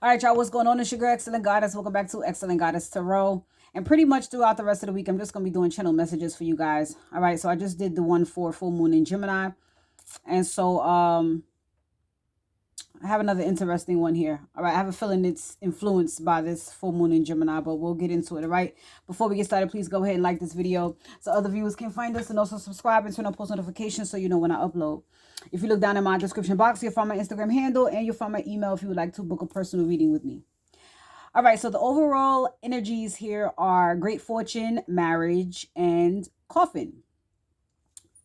All right, y'all, what's going on? It's your girl, Excellent Goddess. Welcome back to Excellent Goddess Tarot. And pretty much throughout the rest of the week, I'm just going to be doing channel messages for you guys. All right, so I just did the one for full moon in Gemini. And so I have another interesting one here. All right, I have a feeling it's influenced by this full moon in Gemini, but we'll get into it, all right? Before we get started, please go ahead and like this video so other viewers can find us, and also subscribe and turn on post notifications so you know when I upload. If you look down in my description box, you'll find my Instagram handle and you'll find my email if you would like to book a personal reading with me. All right, so the overall energies here are great fortune, marriage, and coffin.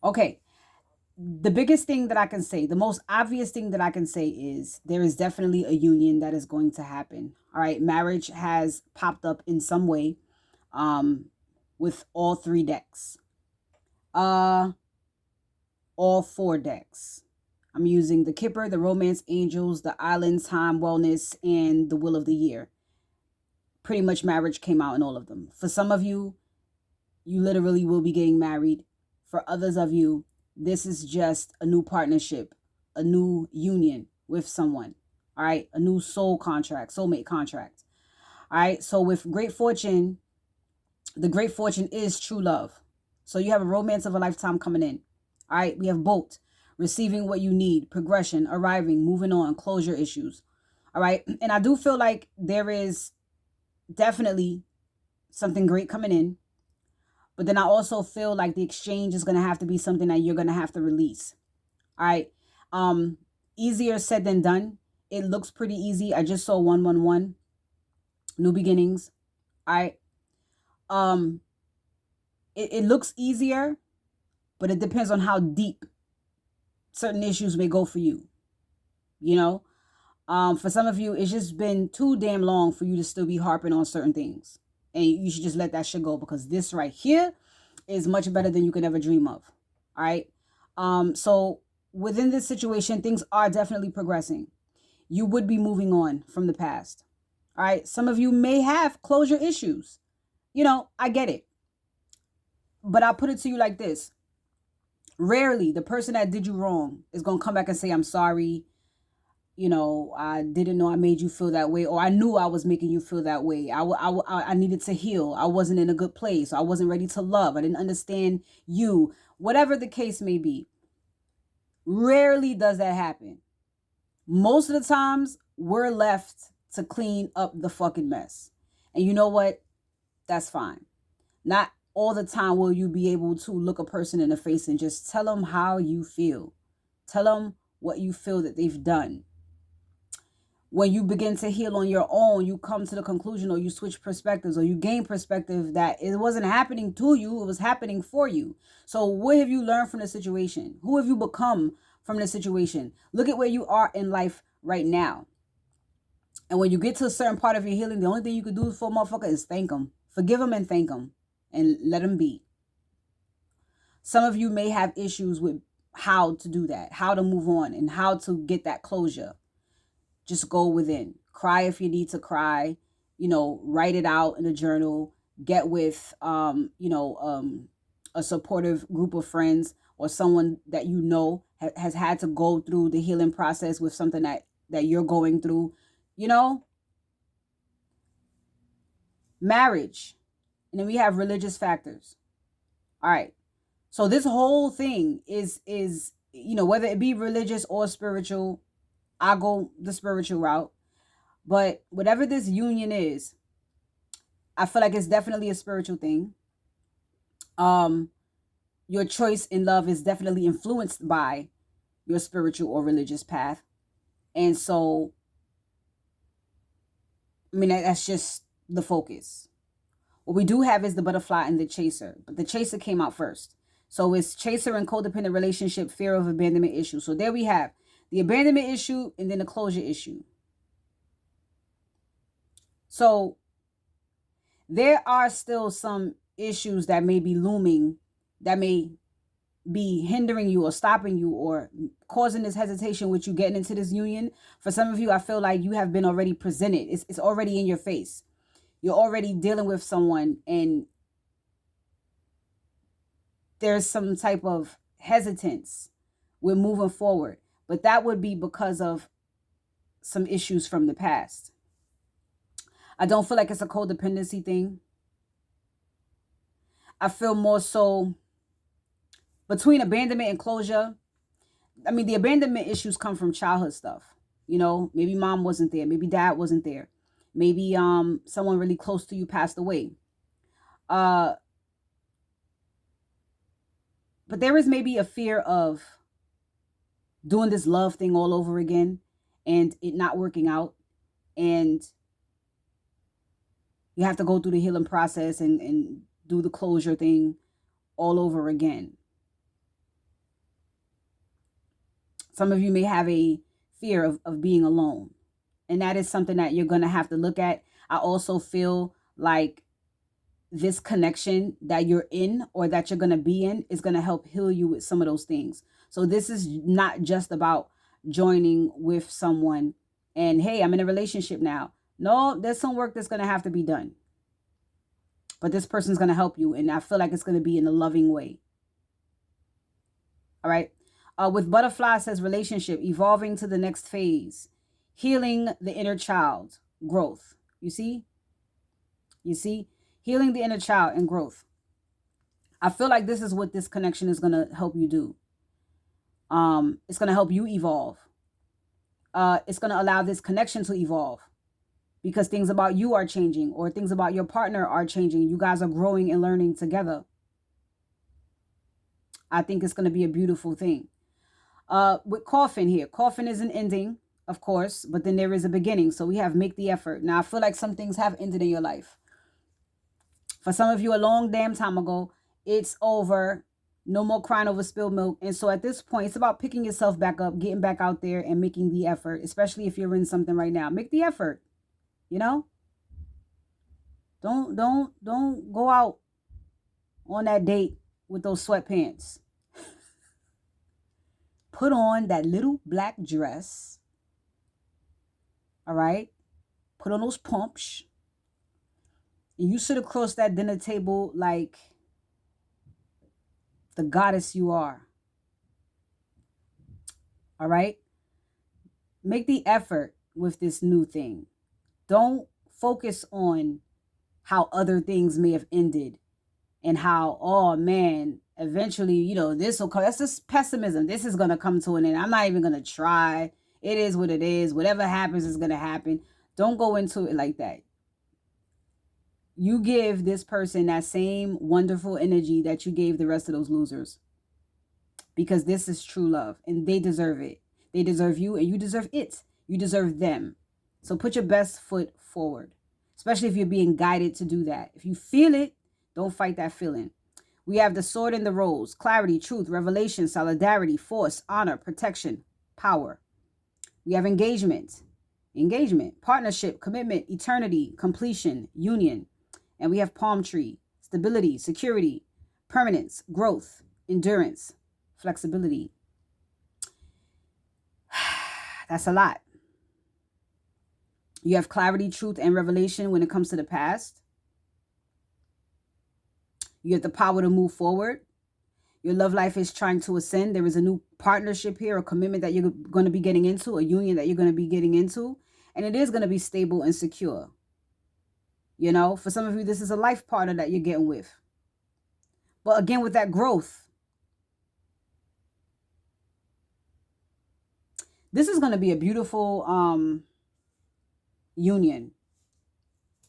Okay, the biggest thing that I can say, the most obvious thing that I can say is there is definitely a union that is going to happen. All right, marriage has popped up in some way with all three decks. All four decks. I'm using the Kipper, the Romance Angels, the Island, Time, Wellness, and the Will of the Year. Pretty much marriage came out in all of them. For some of you, you literally will be getting married. For others of you, this is just a new partnership, a new union with someone. All right, a new soul contract, soulmate contract. All right, so with great fortune, the great fortune is true love. So you have a romance of a lifetime coming in. All right, we have both receiving what you need, progression, arriving, moving on, closure issues. All right, and I do feel like there is definitely something great coming in. But then I also feel like the exchange is going to have to be something that you're going to have to release. All right. Easier said than done. It looks pretty easy. I just saw 111. New beginnings. All right. It looks easier, but it depends on how deep certain issues may go for you. You know, for some of you, it's just been too damn long for you to still be harping on certain things. And you should just let that shit go, because this right here is much better than you could ever dream of. All right. So within this situation, things are definitely progressing. You would be moving on from the past. All right. Some of you may have closure issues. You know, I get it. But I'll put it to you like this. Rarely the person that did you wrong is going to come back and say, I'm sorry. You know, I didn't know I made you feel that way, or I knew I was making you feel that way. I needed to heal. I wasn't in a good place. I wasn't ready to love. I didn't understand you. Whatever the case may be. Rarely does that happen. Most of the times, we're left to clean up the fucking mess. And you know what? That's fine. Not all the time will you be able to look a person in the face and just tell them how you feel. Tell them what you feel that they've done. When you begin to heal on your own, you come to the conclusion, or you switch perspectives, or you gain perspective that it wasn't happening to you, it was happening for you. So what have you learned from the situation? Who have you become from the situation? Look at where you are in life right now. And when you get to a certain part of your healing, the only thing you can do for a motherfucker is thank them. Forgive them and thank them. And let them be. Some of you may have issues with how to do that, how to move on, and how to get that closure. Just go within. Cry if you need to cry. You know, write it out in a journal. Get with, a supportive group of friends, or someone that you know has had to go through the healing process with something that you're going through. You know, marriage. And then we have religious factors. All right. So this whole thing is, whether it be religious or spiritual, I'll go the spiritual route. But whatever this union is, I feel like it's definitely a spiritual thing. Your choice in love is definitely influenced by your spiritual or religious path. And so, I mean, that's just the focus. What we do have is the butterfly and the chaser. But the chaser came out first. So it's chaser and codependent relationship, fear of abandonment issue. So there we have the abandonment issue and then the closure issue. So there are still some issues that may be looming, that may be hindering you or stopping you or causing this hesitation with you getting into this union. For some of you, I feel like you have been already presented. It's already in your face. You're already dealing with someone and there's some type of hesitance with moving forward. But that would be because of some issues from the past. I don't feel like it's a codependency thing. I feel more so between abandonment and closure. I mean, the abandonment issues come from childhood stuff. You know, maybe mom wasn't there, maybe dad wasn't there, maybe someone really close to you passed away. But there is maybe a fear of doing this love thing all over again and it not working out, and you have to go through the healing process and do the closure thing all over again. Some of you may have a fear of being alone, and that is something that you're going to have to look at. I also feel like this connection that you're in or that you're going to be in is going to help heal you with some of those things. So this is not just about joining with someone and, hey, I'm in a relationship now. No, there's some work that's going to have to be done. But this person's going to help you, and I feel like it's going to be in a loving way. All right. With butterfly, it says relationship, evolving to the next phase, healing the inner child, growth. You see? You see? Healing the inner child and growth. I feel like this is what this connection is going to help you do. It's going to help you evolve. It's going to allow this connection to evolve because things about you are changing or things about your partner are changing. You guys are growing and learning together. I think it's going to be a beautiful thing. With coffin here, coffin is an ending, of course, but then there is a beginning. So we have make the effort. Now, I feel like some things have ended in your life. For some of you, a long damn time ago, it's over. No more crying over spilled milk. And so at this point, it's about picking yourself back up, getting back out there and making the effort, especially if you're in something right now. Make the effort, you know? Don't go out on that date with those sweatpants. Put on that little black dress. All right? Put on those pumps. And you sit across that dinner table like the goddess you are. All right? Make the effort with this new thing. Don't focus on how other things may have ended and how, oh man, eventually, you know, this will come. That's just pessimism. This is going to come to an end. I'm not even going to try. It is what it is. Whatever happens is going to happen. Don't go into it like that. You give this person that same wonderful energy that you gave the rest of those losers. Because this is true love and they deserve it. They deserve you and you deserve it. You deserve them. So put your best foot forward, especially if you're being guided to do that. If you feel it, don't fight that feeling. We have the sword and the rose, clarity, truth, revelation, solidarity, force, honor, protection, power. We have engagement, partnership, commitment, eternity, completion, union. And we have palm tree, stability, security, permanence, growth, endurance, flexibility. That's a lot. You have clarity, truth, and revelation when it comes to the past. You have the power to move forward. Your love life is trying to ascend. There is a new partnership here, a commitment that you're going to be getting into, a union that you're going to be getting into. And it is going to be stable and secure. You know, for some of you, this is a life partner that you're getting with. But again, with that growth, this is going to be a beautiful union.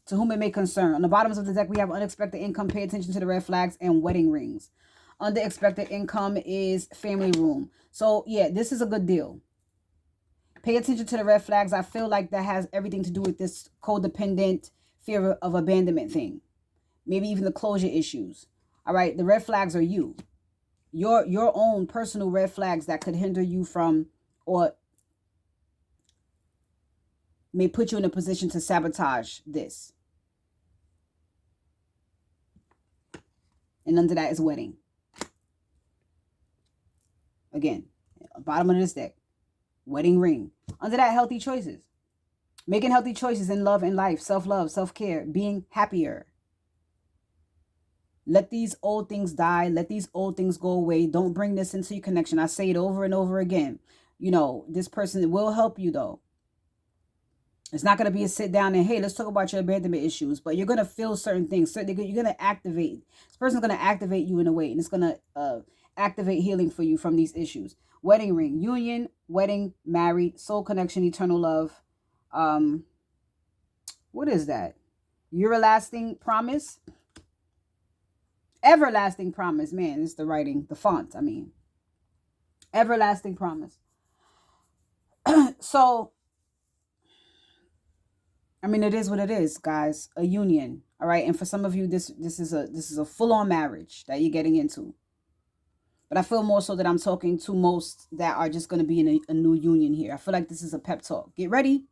To whom it may concern. On the bottoms of the deck, we have unexpected income. Pay attention to the red flags and wedding rings. Under expected income is family room. So, yeah, this is a good deal. Pay attention to the red flags. I feel like that has everything to do with this codependent fear of abandonment thing. Maybe even the closure issues. All right, the red flags are you. Your own personal red flags that could hinder you from or may put you in a position to sabotage this. And under that is wedding. Again, bottom of this deck, wedding ring. Under that, healthy choices. Making healthy choices in love and life, self-love, self-care, being happier. Let these old things die. Let these old things go away. Don't bring this into your connection. I say it over and over again. You know, this person will help you though. It's not going to be a sit down and, hey, let's talk about your abandonment issues. But you're going to feel certain things. You're going to activate. This person's going to activate you in a way. And it's going to activate healing for you from these issues. Wedding ring. Union, wedding, married, soul connection, eternal love. What is that? Everlasting promise. Everlasting promise. Man, it's the writing. The font, I mean. Everlasting promise. So, I mean, it is what it is, guys. A union, all right. And for some of you, this is a full-on marriage that you're getting into. But I feel more so that I'm talking to most that are just going to be in a new union here. I feel like this is a pep talk. Get ready.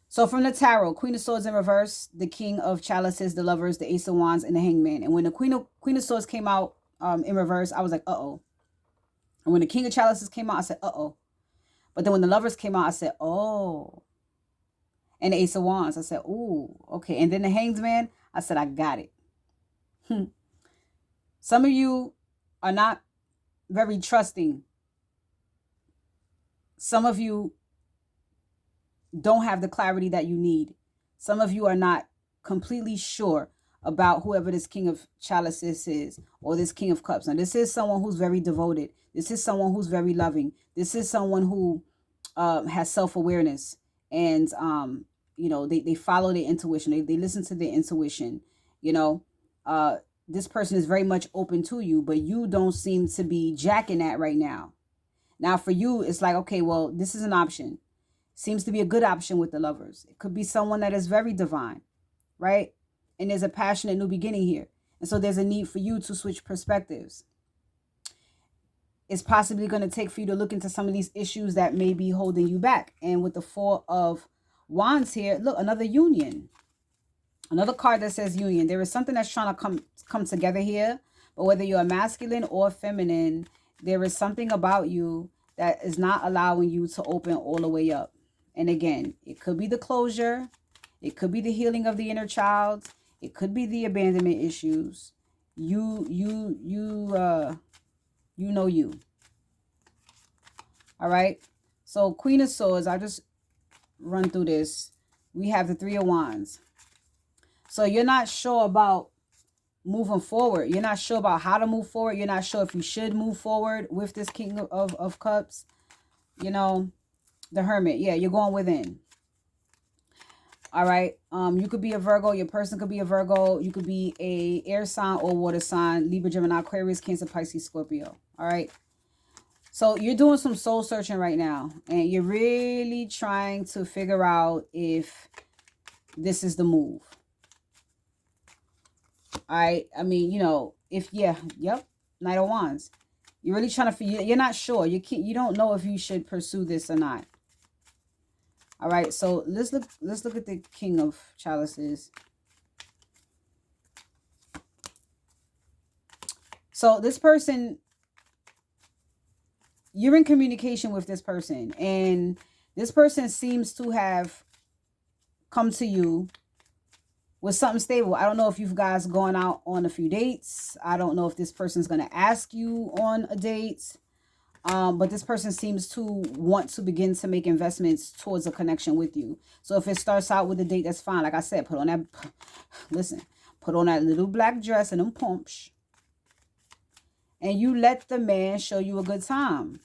So from the tarot, Queen of Swords in reverse, the King of Chalices, the Lovers, the Ace of Wands, and the Hangman. And when the Queen of Swords came out in reverse, I was like, uh-oh. And when the King of Chalices came out, I said, uh-oh. But then when the Lovers came out, I said, oh. And the Ace of Wands, I said, ooh, okay. And then the Hanged Man, I said, I got it. Some of you are not very trusting. Some of you don't have the clarity that you need. Some of you are not completely sure about whoever this King of Chalices is or this King of Cups. Now, this is someone who's very devoted. This is someone who's very loving. This is someone who has self-awareness and, you know, they follow their intuition. They listen to their intuition. You know, this person is very much open to you, but you don't seem to be jacking that right now. Now, for you, it's like, okay, well, this is an option. Seems to be a good option with the Lovers. It could be someone that is very divine, right? And there's a passionate new beginning here. And so there's a need for you to switch perspectives. It's possibly going to take for you to look into some of these issues that may be holding you back. And with the Four of Wands here, look, another union. Another card that says union. There is something that's trying to come together here. But whether you're masculine or feminine, there is something about you that is not allowing you to open all the way up. And again, it could be the closure. It could be the healing of the inner child. It could be the abandonment issues. You know you. All right. So Queen of Swords, I'll just run through this. We have the Three of Wands. So you're not sure about moving forward. You're not sure about how to move forward. You're not sure if you should move forward with this King of Cups. You know, the Hermit. Yeah, you're going within. All right. You could be a Virgo. Your person could be a Virgo. You could be a air sign or water sign. Libra, Gemini, Aquarius, Cancer, Pisces, Scorpio. All right. So you're doing some soul searching right now. And you're really trying to figure out if this is the move. All right. I mean, you know, yep. Knight of Wands. You're really trying to, you're not sure. You don't know if you should pursue this or not. All right, so let's look at the King of Chalices. So this person, you're in communication with this person, and this person seems to have come to you with something stable. I don't know if you guys gone out on a few dates. I don't know if this person's going to ask you on a date. But this person seems to want to begin to make investments towards a connection with you. So if it starts out with a date, that's fine. Like I said, put on that little black dress and them pumps. And you let the man show you a good time.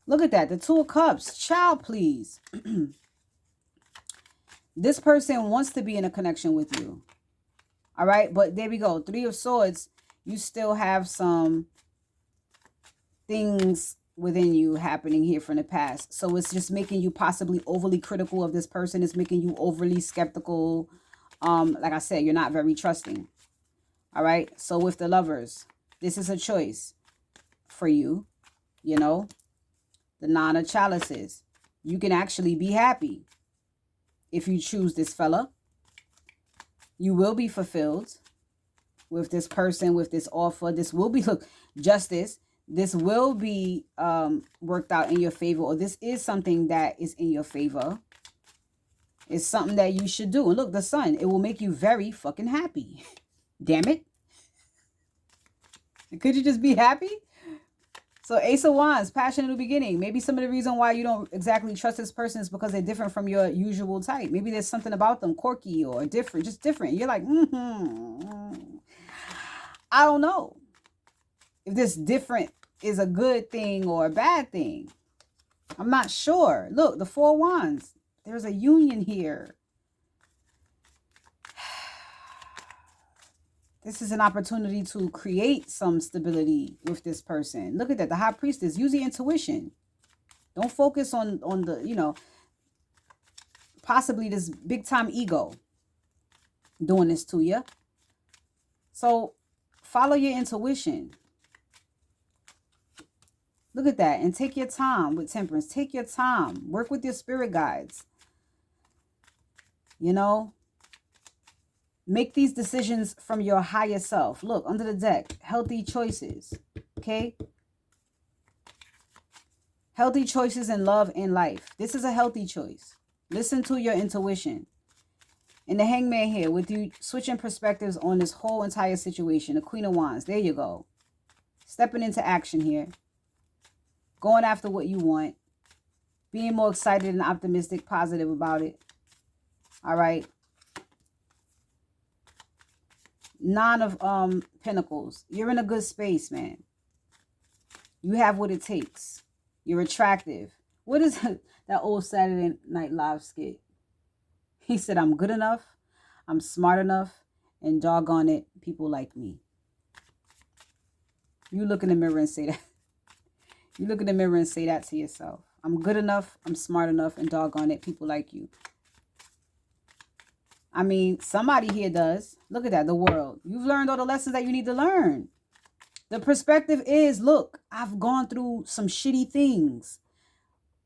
Look at that. The Two of Cups. Child, please. This person wants to be in a connection with you. All right. But there we go. Three of Swords. You still have some things within you happening here from the past. So it's just making you possibly overly critical of this person. It's making you overly skeptical. Like I said, you're not very trusting. All right. So with the Lovers, this is a choice for you. You know, the Nine of Chalices. You can actually be happy if you choose this fella. You will be fulfilled with this person, with this offer. This will be, look, justice. This will be worked out in your favor, or this is something that is in your favor. It's something that you should do. And look, the Sun, it will make you very fucking happy. Damn it. Could you just be happy? So Ace of Wands, passion in the beginning. Maybe some of the reason why you don't exactly trust this person is because they're different from your usual type. Maybe there's something about them quirky or different, just different. You're like, I don't know if this different is a good thing or a bad thing. I'm not sure. Look, the Four of Wands. There's a union here. This is an opportunity to create some stability with this person. Look at that. The High Priestess. Use your intuition. Don't focus on the, you know, possibly this big time ego doing this to you. So follow your intuition. Look at that. And take your time with Temperance. Take your time. Work with your spirit guides. You know, make these decisions from your higher self. Look, under the deck, healthy choices, okay? Healthy choices in love and life. This is a healthy choice. Listen to your intuition. And the Hangman here with you switching perspectives on this whole entire situation. The Queen of Wands. There you go. Stepping into action here. Going after what you want. Being more excited and optimistic, positive about it. All right. Nine of Pentacles. You're in a good space, man. You have what it takes. You're attractive. What is that old Saturday Night Live skit? He said, I'm good enough, I'm smart enough, and doggone it, people like me. You look in the mirror and say that. You look in the mirror and say that to yourself. I'm good enough, I'm smart enough, and doggone it, people like you. I mean, somebody here does. Look at that, the world. You've learned all the lessons that you need to learn. The perspective is, look, I've gone through some shitty things,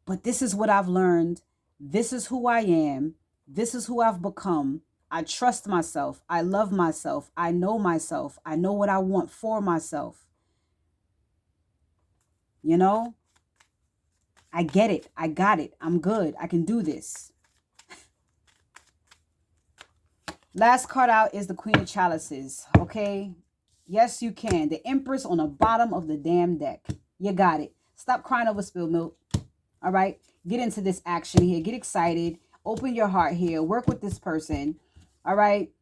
but this is what I've learned. This is who I am. This is who I've become. I trust myself. I love myself. I know myself. I know what I want for myself. You know, I get it. I got it. I'm good. I can do this. Last card out is the Queen of Chalices, okay? Yes, you can. The Empress on the bottom of the damn deck. You got it. Stop crying over spilled milk, all right? Get into this action here. Get excited. Open your heart here. Work with this person, all right?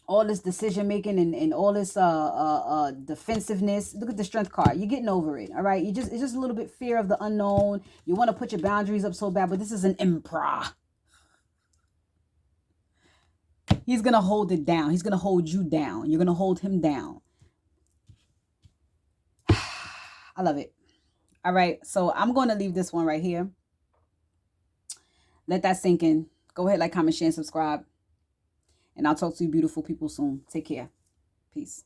All this decision-making and all this defensiveness. Look at the Strength card. You're getting over it, all right? It's just a little bit fear of the unknown. You want to put your boundaries up so bad, but this is an Emperor. He's going to hold it down. He's going to hold you down. You're going to hold him down. I love it. All right. So I'm going to leave this one right here. Let that sink in. Go ahead, like, comment, share, and subscribe. And I'll talk to you beautiful people soon. Take care. Peace.